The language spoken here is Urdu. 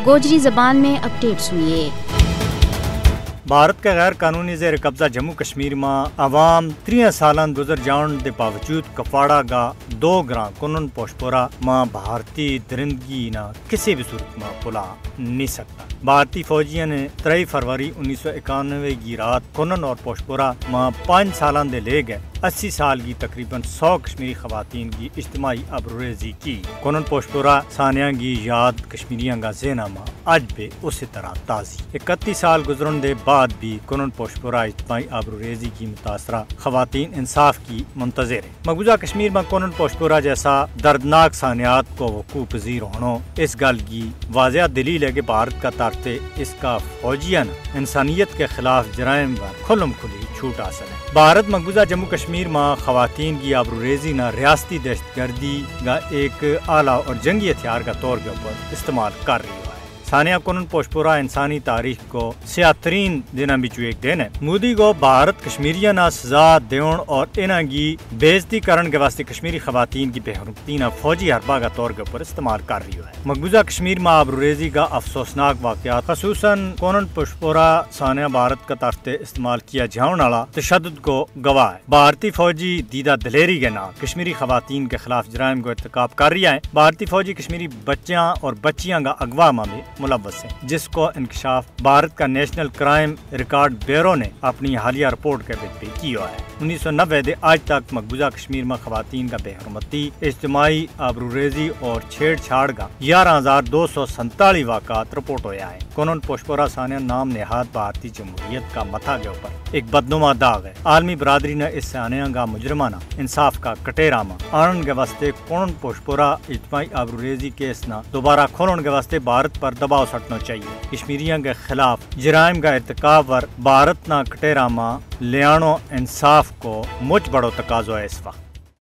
گوجری زبان میں اپڈیٹس ہوئے۔ بھارت کے غیر قانونی زیر قبضہ جموں کشمیر میں عوام 3 سالان گزر جان دے باوجود کپواڑہ گا 2 گراں کنن پوشپورا ماں بھارتی درندگی نہ کسی بھی صورت میں پلا نہیں سکتا۔ بھارتی فوجیوں نے 3 فروری 1991 کی رات کنن اور پوشپورا ماں 5 سالان دے لے گئے 80 سال کی تقریباً 100 کشمیری خواتین کی اجتماعی ابروریزی کی۔ کنن پوشپورا ثانیہ کی یاد کشمیریاں کا ذہنہ ماں اج بھی اسی طرح تازی۔ 31 سال گزرن دے بعد بھی کنن پوشپورا اجتماعی ابروریزی کی متاثرہ خواتین انصاف کی منتظر ہیں۔ مقبوضہ کشمیر میں کنن پوشپورا جیسا دردناک ثانیات کو وقوع پذیر ہونا اس گل کی واضح دلیل ہے کہ بھارت کا طرز اس کا فوجیاں انسانیت کے خلاف جرائم پر کھلم کھلی چھوٹ حاصل ہے۔ بھارت مقبوضہ جموں کشمیر میں خواتین کی آبروریزی نہ ریاستی دہشت گردی کا ایک اعلیٰ اور جنگی ہتھیار کا طور کے اوپر استعمال کر رہی ہے۔ ثانیہ کنن پوشپورا انسانی تاریخ کو سیاہ ترین دنوں بچوں ایک دن ہے۔ مودی کو بھارت کشمیریاں نہ سزا دیون اور انہاں کی بےعزتی کرن کے واسطے کشمیری خواتین کی بے حرمتی نہ فوجی حربہ کا طور کے اوپر استعمال کر رہی ہے۔ مقبوضہ کشمیر میں آبروریزی کا افسوسناک واقعات خصوصاً کنن پوشپورا ثانیہ بھارت کا طرف استعمال کیا جانے والا تشدد کو گواہ ہے۔ بھارتی فوجی دیدہ دلیری کے نام کشمیری خواتین کے خلاف جرائم کو ارتکاب کر رہی ہیں۔ بھارتی فوجی کشمیری بچیاں اور بچیاں کا اغوا میں ملوث ہیں، جس کو انکشاف بھارت کا نیشنل کرائم ریکارڈ بیورو نے اپنی حالیہ رپورٹ کے بچ کیا ہے۔ 1990 سے آج تک مقبوضہ کشمیر میں خواتین کا بے حرمتی، اجتماعی آبروریزی اور چھیڑ چھاڑ کا 11,247 واقعات رپورٹ ہویا ہے۔ کنن پوشپورا ثانیہ نام نہاد بھارتی جمہوریت کا متھا کے اوپر ایک بدنما داغ ہے۔ عالمی برادری نے اس ثانیہ کا مجرمانہ انصاف کا کٹیرا میں آنن کے واسطے کنن پوشپورا اجتماعی آبروریزی کیس نہ دوبارہ کھولنے کے واسطے بھارت پر دباؤ سٹنا چاہیے۔ کشمیریوں کے خلاف جرائم کا ارتکاب پر بھارت نہ کٹیرا میں لیانو انصاف کو مجھ بڑو تقاضا ہے اس وقت۔